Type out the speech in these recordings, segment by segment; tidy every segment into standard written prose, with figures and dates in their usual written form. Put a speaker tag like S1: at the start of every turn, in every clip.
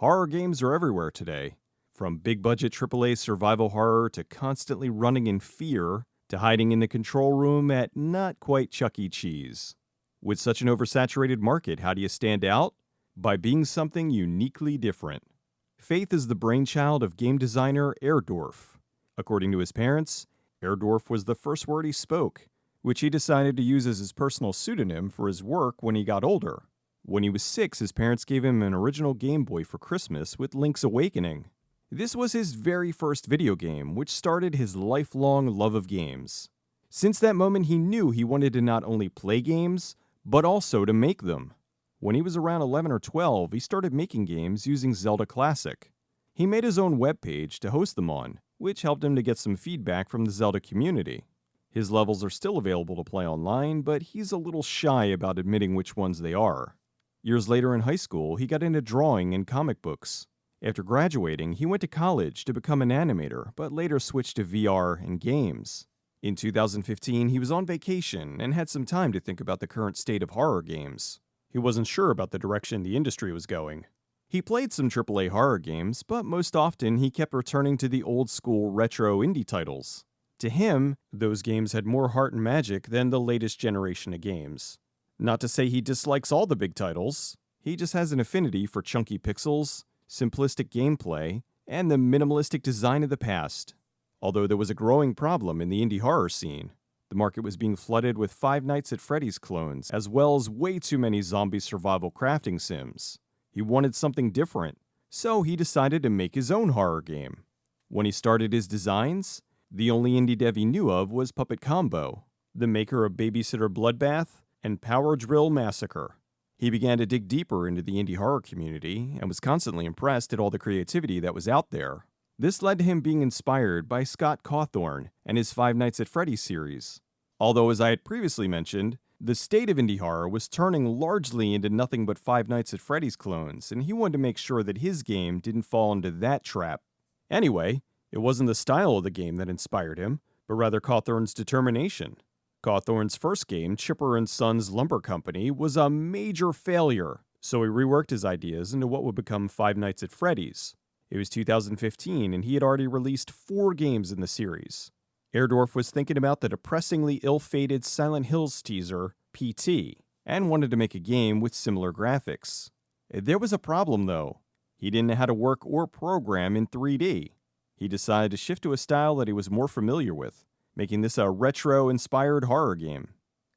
S1: Horror games are everywhere today. From big-budget AAA survival horror to constantly running in fear to hiding in the control room at not quite Chuck E. Cheese. With such an oversaturated market, how do you stand out? By being something uniquely different. Faith is the brainchild of game designer Erdorf. According to his parents, Erdorf was the first word he spoke, which he decided to use as his personal pseudonym for his work when he got older. When he was 6, his parents gave him an original Game Boy for Christmas with Link's Awakening. This was his very first video game, which started his lifelong love of games. Since that moment, he knew he wanted to not only play games, but also to make them. When he was around 11 or 12, he started making games using Zelda Classic. He made his own webpage to host them on, which helped him to get some feedback from the Zelda community. His levels are still available to play online, but he's a little shy about admitting which ones they are. Years later in high school, he got into drawing and comic books. After graduating, he went to college to become an animator, but later switched to VR and games. In 2015, he was on vacation and had some time to think about the current state of horror games. He wasn't sure about the direction the industry was going. He played some AAA horror games, but most often he kept returning to the old-school retro indie titles. To him, those games had more heart and magic than the latest generation of games. Not to say he dislikes all the big titles, he just has an affinity for chunky pixels, simplistic gameplay, and the minimalistic design of the past. Although there was a growing problem in the indie horror scene. The market was being flooded with Five Nights at Freddy's clones, as well as way too many zombie survival crafting sims. He wanted something different, so he decided to make his own horror game. When he started his designs, the only indie dev he knew of was Puppet Combo, the maker of Babysitter Bloodbath and Power Drill Massacre. He began to dig deeper into the indie horror community and was constantly impressed at all the creativity that was out there. This led to him being inspired by Scott Cawthorne and his Five Nights at Freddy's series. Although, as I had previously mentioned, the state of indie horror was turning largely into nothing but Five Nights at Freddy's clones, and he wanted to make sure that his game didn't fall into that trap. Anyway, it wasn't the style of the game that inspired him, but rather Cawthorne's determination. Cawthorne's first game, Chipper & Sons Lumber Company, was a major failure, so he reworked his ideas into what would become Five Nights at Freddy's. It was 2015, and he had already released 4 games in the series. Erdorf was thinking about the depressingly ill-fated Silent Hills teaser, PT, and wanted to make a game with similar graphics. There was a problem, though. He didn't know how to work or program in 3D. He decided to shift to a style that he was more familiar with, making this a retro-inspired horror game.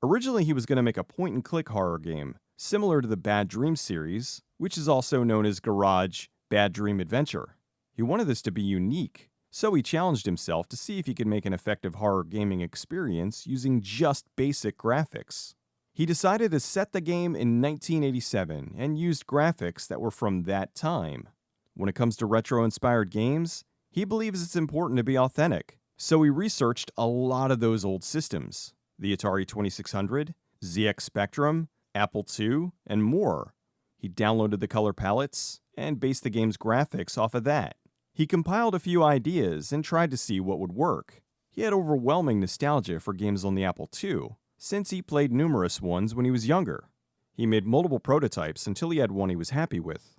S1: Originally, he was going to make a point-and-click horror game, similar to the Bad Dream series, which is also known as Garage Bad Dream Adventure. He wanted this to be unique, so he challenged himself to see if he could make an effective horror gaming experience using just basic graphics. He decided to set the game in 1987 and used graphics that were from that time. When it comes to retro-inspired games, he believes it's important to be authentic. So he researched a lot of those old systems, the Atari 2600, ZX Spectrum, Apple II, and more. He downloaded the color palettes and based the game's graphics off of that. He compiled a few ideas and tried to see what would work. He had overwhelming nostalgia for games on the Apple II, since he played numerous ones when he was younger. He made multiple prototypes until he had one he was happy with.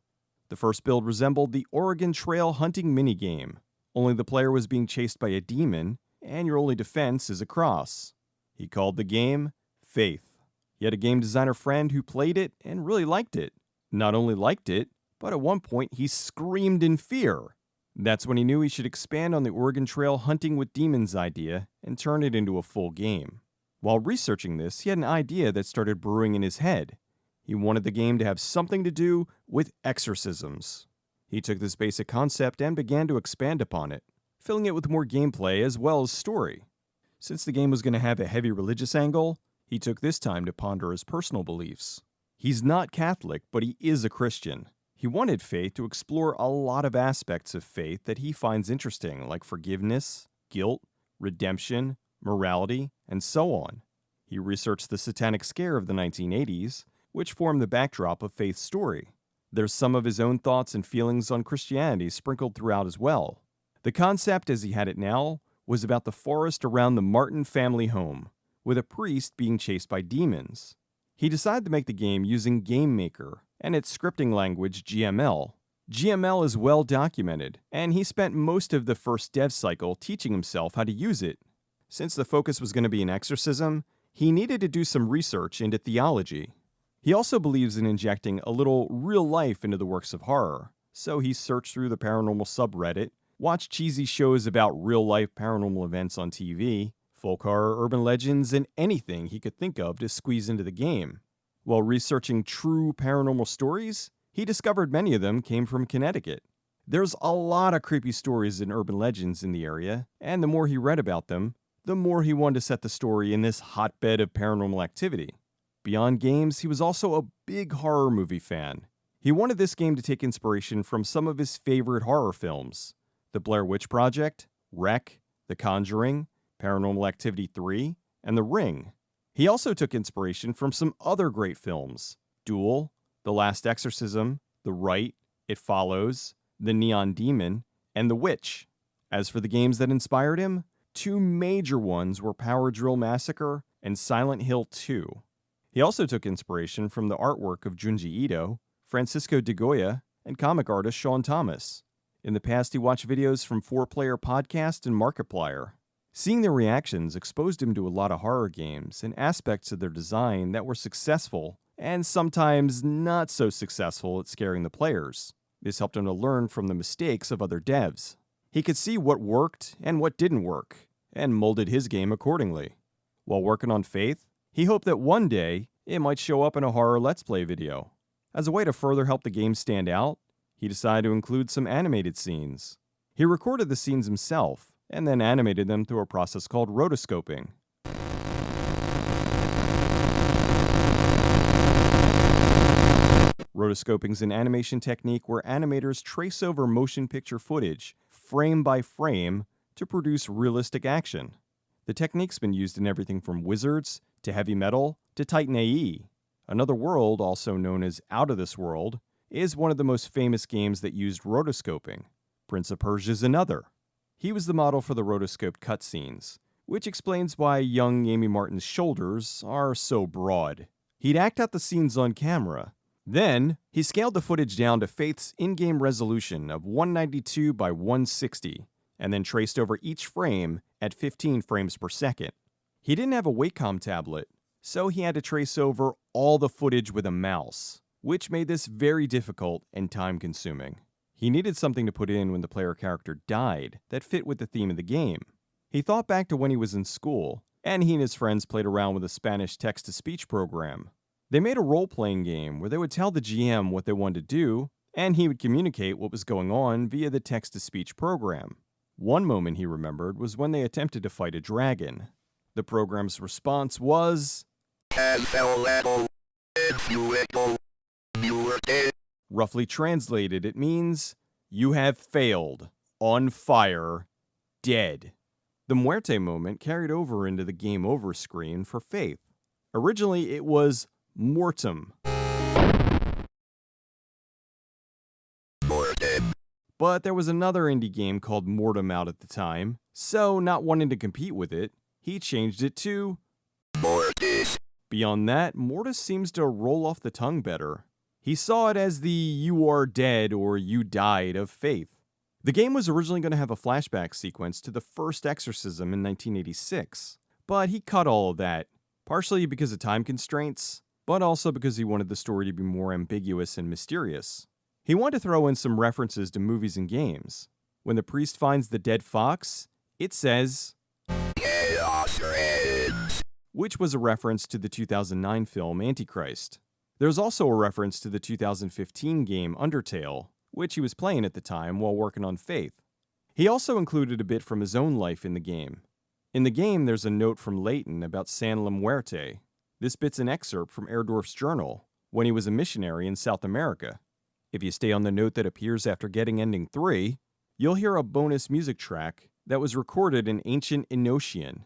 S1: The first build resembled the Oregon Trail hunting minigame, only the player was being chased by a demon, and your only defense is a cross. He called the game Faith. He had a game designer friend who played it and really liked it. Not only liked it, but at one point he screamed in fear. That's when he knew he should expand on the Oregon Trail hunting with demons idea and turn it into a full game. While researching this, he had an idea that started brewing in his head. He wanted the game to have something to do with exorcisms. He took this basic concept and began to expand upon it, filling it with more gameplay as well as story. Since the game was going to have a heavy religious angle, he took this time to ponder his personal beliefs. He's not Catholic, but he is a Christian. He wanted Faith to explore a lot of aspects of faith that he finds interesting, like forgiveness, guilt, redemption, morality, and so on. He researched the satanic scare of the 1980s, which formed the backdrop of Faith's story. There's some of his own thoughts and feelings on Christianity sprinkled throughout as well. The concept, as he had it now, was about the forest around the Martin family home, with a priest being chased by demons. He decided to make the game using GameMaker and its scripting language GML. GML is well documented, and he spent most of the first dev cycle teaching himself how to use it. Since the focus was going to be an exorcism, he needed to do some research into theology. He also believes in injecting a little real life into the works of horror, so he searched through the paranormal subreddit, watched cheesy shows about real-life paranormal events on TV, folk horror, urban legends, and anything he could think of to squeeze into the game. While researching true paranormal stories, he discovered many of them came from Connecticut. There's a lot of creepy stories and urban legends in the area, and the more he read about them, the more he wanted to set the story in this hotbed of paranormal activity. Beyond games, he was also a big horror movie fan. He wanted this game to take inspiration from some of his favorite horror films: The Blair Witch Project, Wreck, The Conjuring, Paranormal Activity 3, and The Ring. He also took inspiration from some other great films: Duel, The Last Exorcism, The Rite, It Follows, The Neon Demon, and The Witch. As for the games that inspired him, two major ones were Power Drill Massacre and Silent Hill 2. He also took inspiration from the artwork of Junji Ito, Francisco de Goya, and comic artist Sean Thomas. In the past, he watched videos from 4Player Podcast and Markiplier. Seeing their reactions exposed him to a lot of horror games and aspects of their design that were successful and sometimes not so successful at scaring the players. This helped him to learn from the mistakes of other devs. He could see what worked and what didn't work, and molded his game accordingly. While working on Faith, he hoped that one day it might show up in a horror Let's Play video. As a way to further help the game stand out, he decided to include some animated scenes. He recorded the scenes himself, and then animated them through a process called rotoscoping. Rotoscoping is an animation technique where animators trace over motion picture footage, frame by frame, to produce realistic action. The technique's been used in everything from Wizards, to heavy metal, to Titan AE. Another World, also known as Out of This World, is one of the most famous games that used rotoscoping. Prince of Persia is another. He was the model for the rotoscoped cutscenes, which explains why young Amy Martin's shoulders are so broad. He'd act out the scenes on camera. Then, he scaled the footage down to Faith's in-game resolution of 192 by 160, and then traced over each frame at 15 frames per second. He didn't have a Wacom tablet, so he had to trace over all the footage with a mouse, which made this very difficult and time-consuming. He needed something to put in when the player character died that fit with the theme of the game. He thought back to when he was in school, and he and his friends played around with a Spanish text-to-speech program. They made a role-playing game where they would tell the GM what they wanted to do, and he would communicate what was going on via the text-to-speech program. One moment he remembered was when they attempted to fight a dragon. The program's response was, roughly translated, it means, "You have failed, on fire, dead." The Muerte moment carried over into the game over screen for Faith. Originally, it was MORTEM. But there was another indie game called MORTEM out at the time, so not wanting to compete with it, he changed it to Mortis. Beyond that, Mortis seems to roll off the tongue better. He saw it as the "you are dead" or "you died" of Faith. The game was originally going to have a flashback sequence to the first exorcism in 1986, but he cut all of that, partially because of time constraints, but also because he wanted the story to be more ambiguous and mysterious. He wanted to throw in some references to movies and games. When the priest finds the dead fox, it says, which was a reference to the 2009 film Antichrist. There's also a reference to the 2015 game Undertale, which he was playing at the time while working on Faith. He also included a bit from his own life in the game. In the game, there's a note from Leighton about San La Muerte. This bit's an excerpt from Erdorf's journal, when he was a missionary in South America. If you stay on the note that appears after getting ending 3, you'll hear a bonus music track that was recorded in ancient Enochian.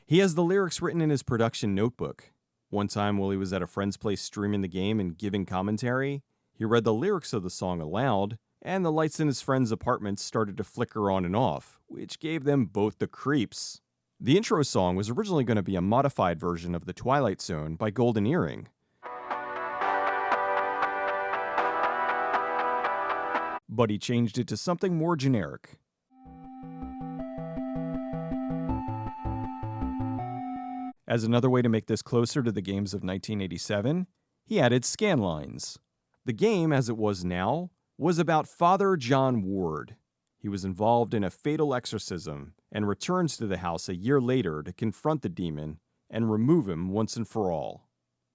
S1: He has the lyrics written in his production notebook. One time while he was at a friend's place streaming the game and giving commentary, he read the lyrics of the song aloud and the lights in his friend's apartment started to flicker on and off, which gave them both the creeps. The intro song was originally going to be a modified version of The Twilight Zone by Golden Earring, but he changed it to something more generic. As another way to make this closer to the games of 1987, he added scanlines. The game, as it was now, was about Father John Ward. He was involved in a fatal exorcism and returns to the house a year later to confront the demon and remove him once and for all.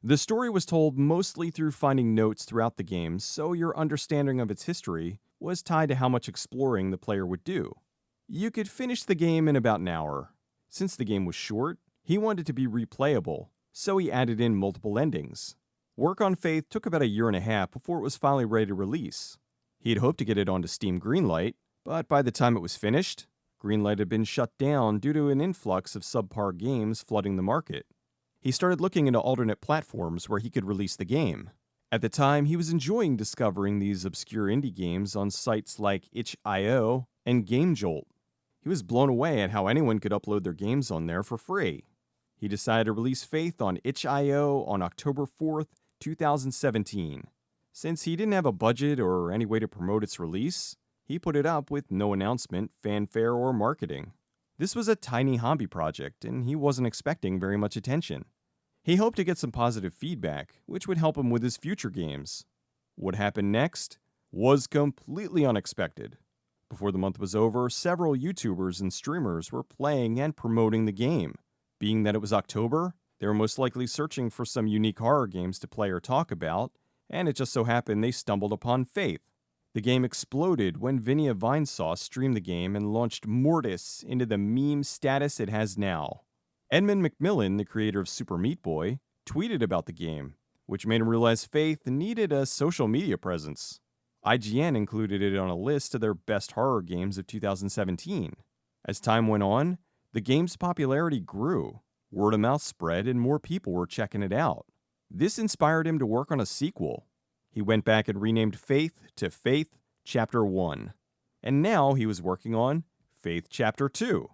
S1: The story was told mostly through finding notes throughout the game, so your understanding of its history was tied to how much exploring the player would do. You could finish the game in about an hour. Since the game was short, he wanted it to be replayable, so he added in multiple endings. Work on Faith took about a year and a half before it was finally ready to release. He had hoped to get it onto Steam Greenlight, but by the time it was finished, Greenlight had been shut down due to an influx of subpar games flooding the market. He started looking into alternate platforms where he could release the game. At the time, he was enjoying discovering these obscure indie games on sites like itch.io and GameJolt. He was blown away at how anyone could upload their games on there for free. He decided to release Faith on itch.io on October 4th, 2017. Since he didn't have a budget or any way to promote its release, he put it up with no announcement, fanfare, or marketing. This was a tiny hobby project, and he wasn't expecting very much attention. He hoped to get some positive feedback, which would help him with his future games. What happened next was completely unexpected. Before the month was over, several YouTubers and streamers were playing and promoting the game. Being that it was October, they were most likely searching for some unique horror games to play or talk about, and it just so happened they stumbled upon Faith. The game exploded when Vinny of Vinesauce streamed the game and launched Mortis into the meme status it has now. Edmund McMillan, the creator of Super Meat Boy, tweeted about the game, which made him realize Faith needed a social media presence. IGN included it on a list of their best horror games of 2017. As time went on, the game's popularity grew, word of mouth spread, and more people were checking it out. This inspired him to work on a sequel. He went back and renamed Faith to Faith Chapter 1. And now he was working on Faith Chapter 2.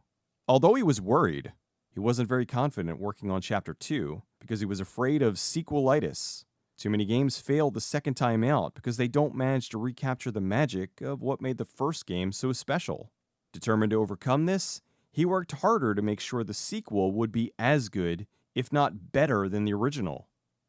S1: Although he was worried, he wasn't very confident working on Chapter 2 because he was afraid of sequelitis. Too many games fail the second time out because they don't manage to recapture the magic of what made the first game so special. Determined to overcome this, he worked harder to make sure the sequel would be as good, if not better, than the original.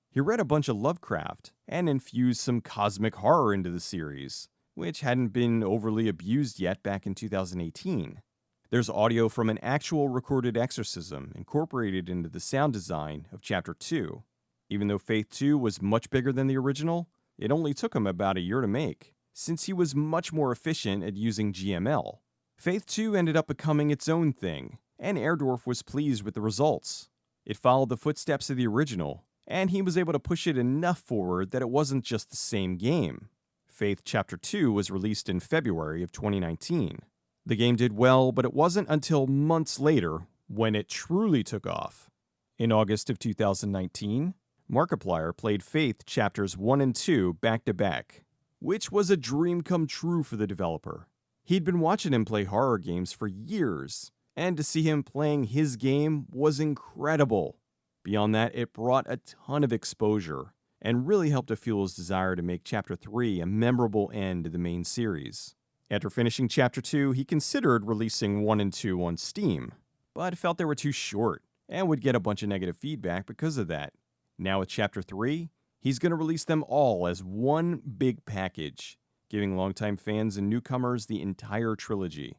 S1: He read a bunch of Lovecraft and infused some cosmic horror into the series, which hadn't been overly abused yet back in 2018. There's audio from an actual recorded exorcism incorporated into the sound design of Chapter 2. Even though Faith 2 was much bigger than the original, it only took him about a year to make, since he was much more efficient at using GML. Faith 2 ended up becoming its own thing, and Airdorf was pleased with the results. It followed the footsteps of the original, and he was able to push it enough forward that it wasn't just the same game. Faith Chapter 2 was released in February of 2019. The game did well, but it wasn't until months later when it truly took off. In August of 2019, Markiplier played Faith Chapters 1 and 2 back-to-back, which was a dream come true for the developer. He'd been watching him play horror games for years, and to see him playing his game was incredible. Beyond that, it brought a ton of exposure, and really helped to fuel his desire to make Chapter 3 a memorable end to the main series. After finishing Chapter 2, he considered releasing 1 and 2 on Steam, but felt they were too short, and would get a bunch of negative feedback because of that. Now with Chapter 3, he's going to release them all as one big package, giving longtime fans and newcomers the entire trilogy,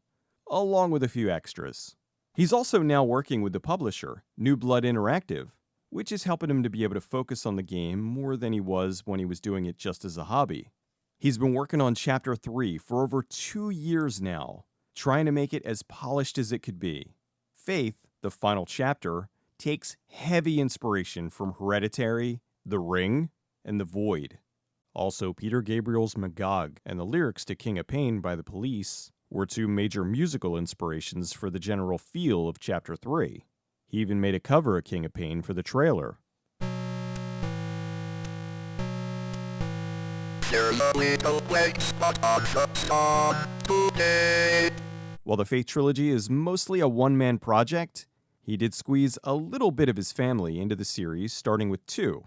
S1: along with a few extras. He's also now working with the publisher, New Blood Interactive, which is helping him to be able to focus on the game more than he was when he was doing it just as a hobby. He's been working on Chapter 3 for over 2 years now, trying to make it as polished as it could be. Faith, the final chapter, takes heavy inspiration from Hereditary, The Ring, and The Void. Also, Peter Gabriel's Magog and the lyrics to King of Pain by The Police were 2 major musical inspirations for the general feel of Chapter 3. He even made a cover of King of Pain for the trailer.
S2: There's a little black spot on the Stop today.
S1: While the Faith trilogy is mostly a one-man project, he did squeeze a little bit of his family into the series, starting with 2.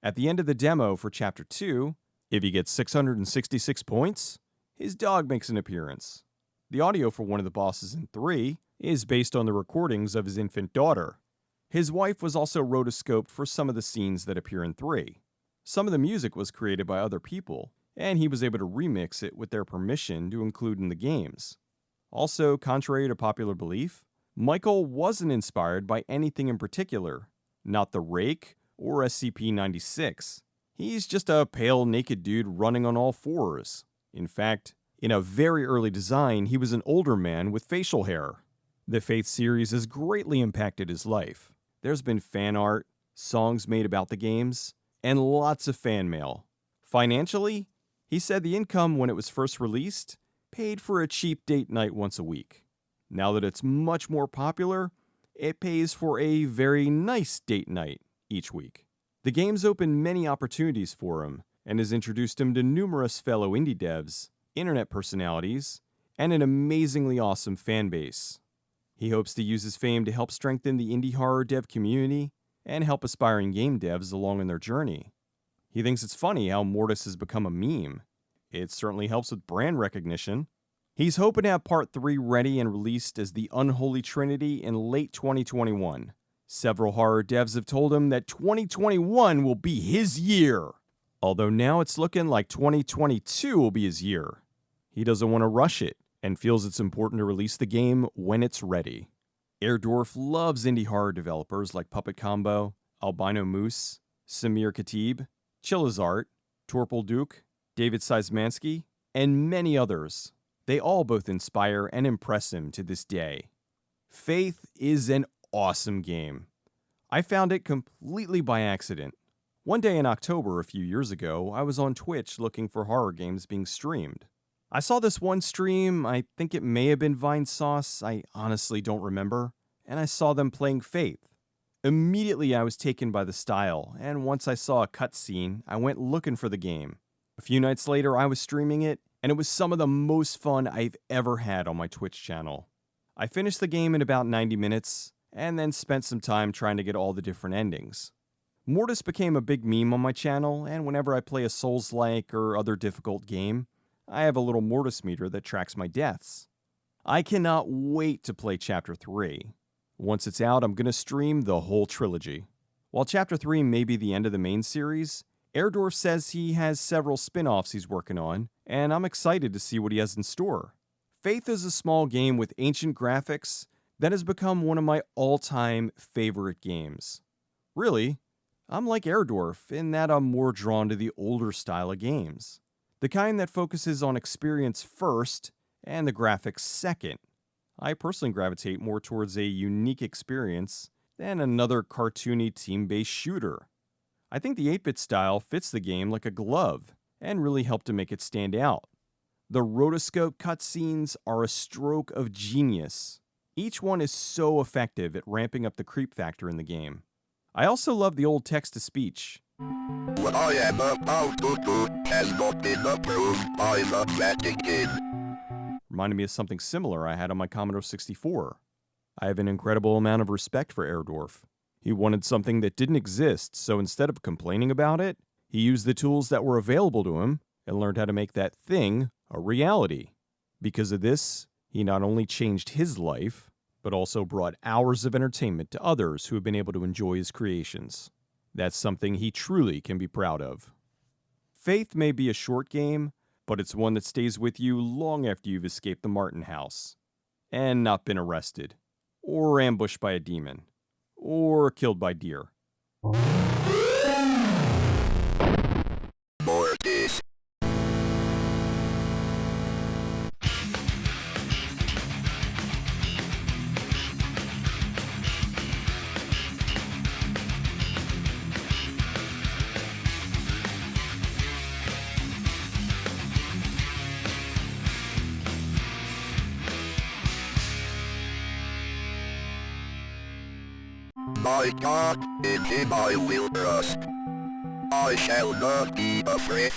S1: At the end of the demo for Chapter 2, if he gets 666 points, his dog makes an appearance. The audio for one of the bosses in 3 is based on the recordings of his infant daughter. His wife was also rotoscoped for some of the scenes that appear in 3. Some of the music was created by other people, and he was able to remix it with their permission to include in the games. Also, contrary to popular belief, Michael wasn't inspired by anything in particular, not the Rake or SCP-96. He's just a pale, naked dude running on all fours. In fact, in a very early design, he was an older man with facial hair. The Faith series has greatly impacted his life. There's been fan art, songs made about the games, and lots of fan mail. Financially, he said the income when it was first released paid for a cheap date night once a week. Now that it's much more popular, it pays for a very nice date night each week. The game's opened many opportunities for him and has introduced him to numerous fellow indie devs, internet personalities, and an amazingly awesome fan base. He hopes to use his fame to help strengthen the indie horror dev community and help aspiring game devs along in their journey. He thinks it's funny how Mortis has become a meme. It certainly helps with brand recognition. He's hoping to have Part 3 ready and released as the Unholy Trinity in late 2021. Several horror devs have told him that 2021 will be his year, although now it's looking like 2022 will be his year. He doesn't want to rush it and feels it's important to release the game when it's ready. Airdorf loves indie horror developers like Puppet Combo, Albino Moose, Samir Khatib, Chilizart, Torpil Duke, David Seismansky, and many others. They all both inspire and impress him to this day. Faith is an awesome game. I found it completely by accident. One day in October a few years ago, I was on Twitch looking for horror games being streamed. I saw this one stream, I think it may have been Vinesauce, I honestly don't remember, and I saw them playing Faith. Immediately I was taken by the style, and once I saw a cutscene, I went looking for the game. A few nights later, I was streaming it, and it was some of the most fun I've ever had on my Twitch channel. I finished the game in about 90 minutes, and then spent some time trying to get all the different endings. Mortis became a big meme on my channel, and whenever I play a Souls-like or other difficult game, I have a little Mortis meter that tracks my deaths. I cannot wait to play Chapter 3. Once it's out, I'm going to stream the whole trilogy. While Chapter 3 may be the end of the main series, Airdorf says he has several spin-offs he's working on, and I'm excited to see what he has in store. Faith is a small game with ancient graphics that has become one of my all-time favorite games. Really, I'm like Airdorf in that I'm more drawn to the older style of games. The kind that focuses on experience first and the graphics second. I personally gravitate more towards a unique experience than another cartoony team-based shooter. I think the 8-bit style fits the game like a glove and really helped to make it stand out. The rotoscope cutscenes are a stroke of genius. Each one is so effective at ramping up the creep factor in the game. I also love the old text-to-speech.
S2: What I am about to do has not been approved by the Vatican.
S1: Reminded me of something similar I had on my Commodore 64. I have an incredible amount of respect for Airdorf. He wanted something that didn't exist, so instead of complaining about it, he used the tools that were available to him and learned how to make that thing a reality. Because of this, he not only changed his life, but also brought hours of entertainment to others who have been able to enjoy his creations. That's something he truly can be proud of. Faith may be a short game, but it's one that stays with you long after you've escaped the Martin house, and not been arrested, or ambushed by a demon, or killed by deer.
S2: Mortis. My God, in him I will trust. I shall not be afraid.